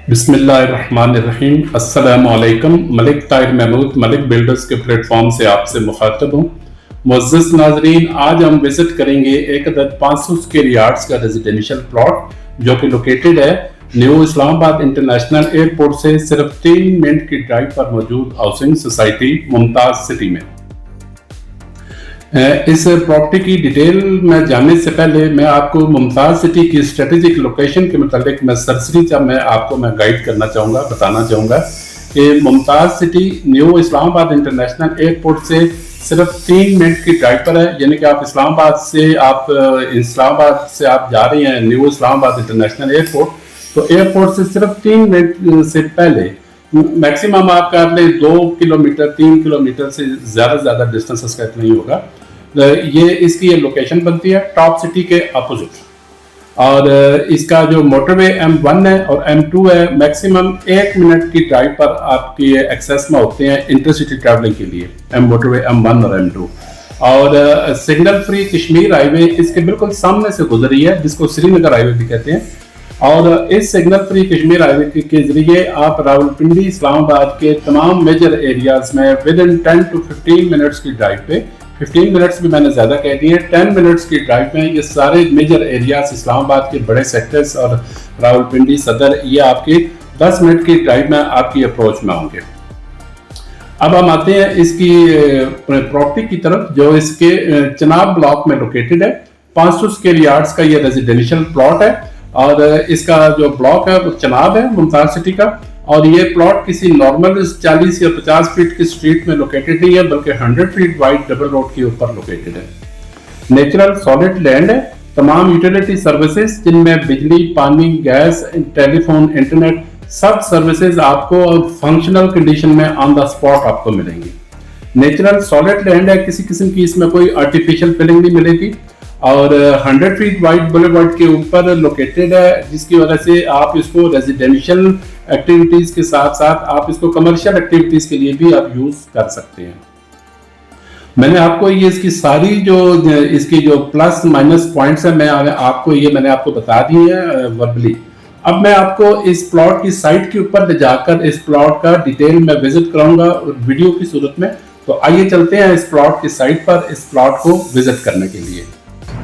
बिस्मिल्लाहिर्रहमानिर्रहीम। अस्सलामुअलैकुम। मलिक ताहिर महमूद मलिक बिल्डर्स के प्लेटफॉर्म से आपसे मुखातब हूँ। मुअज़्ज़ज़ नाज़रीन, आज हम विजिट करेंगे एक अदद 500 स्क्वायर यार्ड्स का रेजिडेंशियल प्लॉट जो कि लोकेटेड है न्यू इस्लामाबाद इंटरनेशनल एयरपोर्ट से सिर्फ 3 मिनट की ड्राइव पर मौजूद हाउसिंग सोसाइटी मुमताज सिटी में। इस प्रॉपर्टी की डिटेल में जानने से पहले मैं आपको मुमताज सिटी की स्ट्रेटेजिक लोकेशन के मुताबिक मैं सरसरी मैं गाइड करना चाहूँगा, बताना चाहूँगा कि Mumtaz city new Islamabad international airport से सिर्फ 3 मिनट की ड्राइव पर है। यानी कि आप इस्लामाबाद से आप जा रहे हैं न्यू इस्लामाबाद इंटरनेशनल एयरपोर्ट, तो एयरपोर्ट से सिर्फ 3 मिनट से पहले मैक्सिमम आप कर ले 2 किलोमीटर 3 किलोमीटर से ज़्यादा डिस्टेंस इसका इतना ही होगा। इसकी ये लोकेशन बनती है टॉप सिटी के अपोजिट, और इसका जो मोटरवे M1 है और M2 है मैक्सिमम 1 मिनट की ड्राइव पर आपकी एक्सेस में होते हैं इंटरसिटी ट्रैवलिंग के लिए मोटरवे M1 और M2। और सिग्नल फ्री कश्मीर हाईवे इसके बिल्कुल सामने से गुजरी है, जिसको श्रीनगर हाईवे भी कहते हैं। और इस सिग्नल फ्री कश्मीर हाईवे के जरिए आप रावलपिंडी इस्लामाबाद के तमाम मेजर एरियाज में विद इन 10 to 15 मिनट्स की ड्राइव पे, 15 मिनट्स भी मैंने ज़्यादा कह दिए, 10 मिनट्स की ड्राइव में ये सारे मेजर एरियाज इस्लामाबाद के बड़े सेक्टर्स और रावलपिंडी सदर ये आपके 10 मिनट की ड्राइव में आपकी अप्रोच में होंगे। अब हम आते हैं इसकी प्रॉपर्टी की तरफ, जो इसके चनाब ब्लॉक में लोकेटेड है। 500 स्क्वायर यार्ड्स का ये रेजिडेंशियल प्लॉट है और इसका जो ब्लॉक है वो चनाब है मुमताज सिटी का। और ये प्लॉट किसी नॉर्मल 40 या 50 फीट की स्ट्रीट में लोकेटेड नहीं है, बल्कि 100 फीट वाइड डबल रोड के ऊपर लोकेटेड है। नेचुरल सॉलिड लैंड है। तमाम यूटिलिटी सर्विसेज जिनमें बिजली, पानी, गैस, टेलीफोन, इंटरनेट सब सर्विसेज आपको फंक्शनल कंडीशन में ऑन द स्पॉट आपको मिलेंगी। नेचुरल सॉलिड लैंड है, किसी किस्म की इसमें कोई आर्टिफिशियल फिलिंग नहीं मिलेगी। और 100 फीट वाइड बुलेवार्ड के ऊपर लोकेटेड है, जिसकी वजह से आप इसको रेजिडेंशियल एक्टिविटीज के साथ साथ आप इसको कमर्शियल एक्टिविटीज के लिए भी आप यूज कर सकते हैं। मैंने आपको ये इसकी जो प्लस माइनस पॉइंट्स है मैंने आपको बता दी है वर्बली। अब मैं आपको इस प्लॉट की साइट के ऊपर ले जाकर इस प्लॉट का डिटेल में विजिट कराऊंगा वीडियो की सूरत में। तो आइए चलते हैं इस प्लॉट की साइट पर इस प्लॉट को विजिट करने के लिए।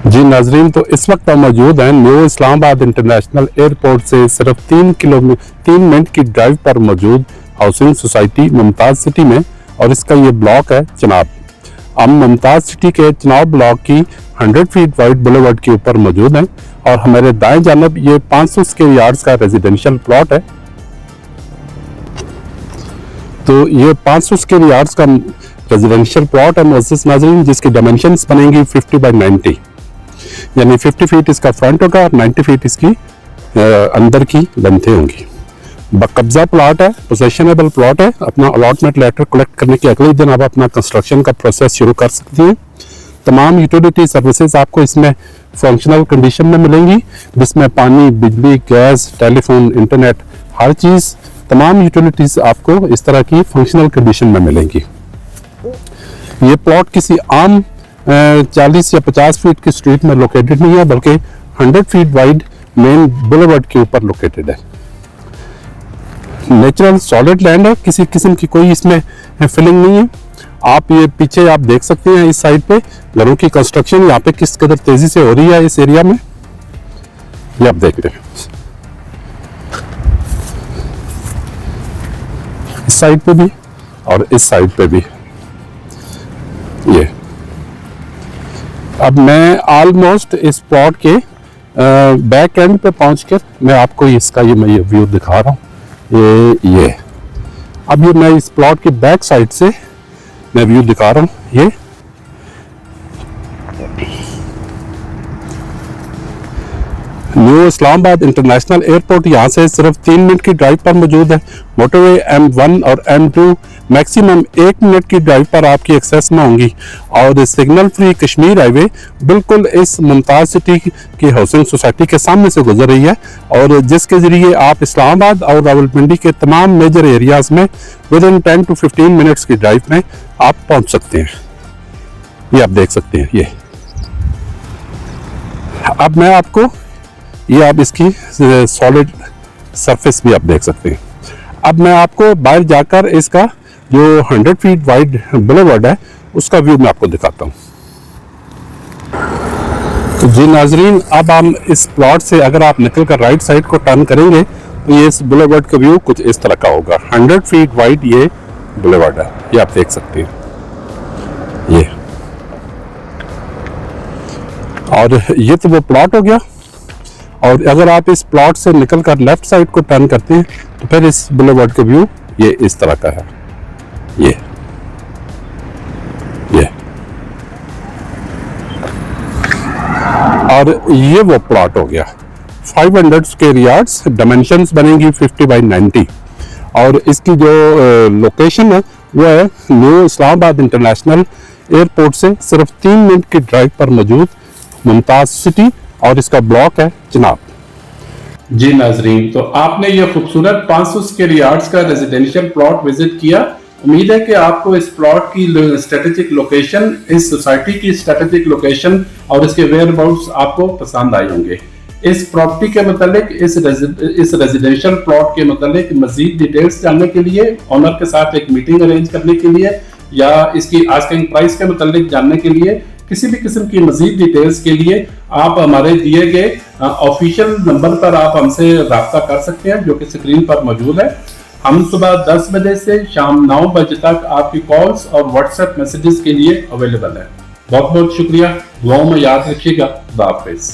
जी नाजरीन, तो इस वक्त हम मौजूद हैं न्यू इस्लामाबाद इंटरनेशनल एयरपोर्ट से सिर्फ 3 मिनट की ड्राइव पर मौजूद हाउसिंग सोसाइटी मुमताज सिटी में, और इसका ये ब्लॉक है चनाब। हम मुमताज सिटी के चनाब ब्लॉक की 100 फीट वाइड बुलेवार्ड के ऊपर मौजूद हैं और हमारे दाएं जानब ये 500 स्क्वायर यार्ड्स का रेजिडेंशियल प्लॉट है। तो ये 500 स्क्वायर यार्ड्स का रेजिडेंशियल प्लॉट है मुअज़्ज़ज़ नाज़रीन, जिसकी डायमेंशंस बनेंगी 50 बाई 90, यानी 50 फीट इसका फ्रंट होगा और 90 फीट इसकी अंदर की लेंथें होंगी। बकब्जा प्लॉट है, पोजेशनेबल प्लॉट है। अपना अलॉटमेंट लेटर कलेक्ट करने के अगले दिन आप अपना कंस्ट्रक्शन का प्रोसेस शुरू कर सकते हैं। तमाम यूटिलिटी सर्विसेज आपको इसमें फंक्शनल कंडीशन में मिलेंगी, जिसमें पानी, बिजली, गैस, टेलीफोन, इंटरनेट, हर चीज़, तमाम यूटिलिटीज आपको इस तरह की फंक्शनल कंडीशन में मिलेंगी। ये प्लॉट किसी आम 40 या 50 फीट की स्ट्रीट में लोकेटेड नहीं है, बल्कि 100 फीट वाइड मेन बुलेवार्ड के ऊपर लोकेटेड है। नेचुरल सॉलिड लैंड है, किसी किस्म की कोई इसमें फिलिंग नहीं है। आप ये पीछे आप देख सकते हैं इस साइड पे घरों की कंस्ट्रक्शन यहाँ पे किस कदर तेजी से हो रही है इस एरिया में, ये आप देख रहे हैं। इस साइड पे भी और इस साइड पे भी। ये अब मैं ऑलमोस्ट इस प्लॉट के बैक एंड पे पहुंचकर मैं आपको इसका ये व्यू दिखा रहा हूँ। ये अब ये मैं इस प्लॉट की बैक साइड से मैं व्यू दिखा रहा हूँ। ये न्यू इस्लामाबाद इंटरनेशनल एयरपोर्ट यहाँ से सिर्फ 3 मिनट की ड्राइव पर मौजूद है। मोटरवे M1 और M2 मैक्सिमम 1 मिनट की ड्राइव पर आपकी एक्सेस में होंगी। और सिग्नल फ्री कश्मीर हाईवे बिल्कुल इस मुमताज सिटी की हाउसिंग सोसाइटी के सामने से गुजर रही है, और जिसके जरिए आप इस्लामाबाद और रावलपिंडी के तमाम मेजर एरियाज में विद इन 10 to 15 मिनट्स की ड्राइव में आप पहुँच सकते हैं। ये आप देख सकते हैं। ये अब मैं आपको ये आप इसकी सॉलिड सरफेस भी आप देख सकते हैं। अब मैं आपको बाहर जाकर इसका जो 100 फीट वाइड बुलेवर्ड है उसका व्यू मैं आपको दिखाता हूँ। तो जी नाजरीन, अब हम इस प्लॉट से अगर आप निकल कर राइट साइड को टर्न करेंगे तो ये इस बुलेवर्ड का व्यू कुछ इस तरह का होगा। 100 फीट वाइड ये बुलेवर्ड है, ये आप देख सकते हैं। ये और ये तो वो प्लॉट हो गया। और अगर आप इस प्लॉट से निकल कर लेफ्ट साइड को टर्न करते हैं तो फिर इस बुलेवर्ड का व्यू ये इस तरह का है। ये और ये वो प्लॉट हो गया। 500 स्क्वायर यार्ड्स, डायमेंशंस बनेंगी 50 बाई 90। और इसकी जो लोकेशन है वो है न्यू इस्लामाबाद इंटरनेशनल एयरपोर्ट से सिर्फ 3 मिनट की ड्राइव पर मौजूद मुमताज सिटी, और इसका ब्लॉक है चिनाब। जी नाजरीन, तो आपने ये खूबसूरत 500 स्क्वायर यार्ड्स का रेजिडेंशियल प्लॉट विजिट किया। उम्मीद है कि आपको इस प्लॉट की स्ट्रेटेजिक लोकेशन, इस सोसाइटी की स्ट्रेटेजिक लोकेशन और इसके वेयर अबाउट्स आपको पसंद आए होंगे। इस प्रॉपर्टी के मतलब, इस रेजिडेंशियल प्लॉट के मतलब मजीद डिटेल्स जानने के लिए, ऑनर के साथ एक मीटिंग अरेंज करने के लिए, या इसकी आस्किंग प्राइस के मतलब जानने के लिए, किसी भी किस्म की मजीद डिटेल्स के लिए आप हमारे दिए गए ऑफिशियल नंबर पर आप हमसे रब्ता कर सकते हैं, जो कि स्क्रीन पर मौजूद है। हम सुबह 10 बजे से शाम 9 बजे तक आपकी कॉल्स और व्हाट्सएप मैसेजेस के लिए अवेलेबल है। बहुत बहुत शुक्रिया, दुआओं में याद रखिएगा। खुदा हाफिज़।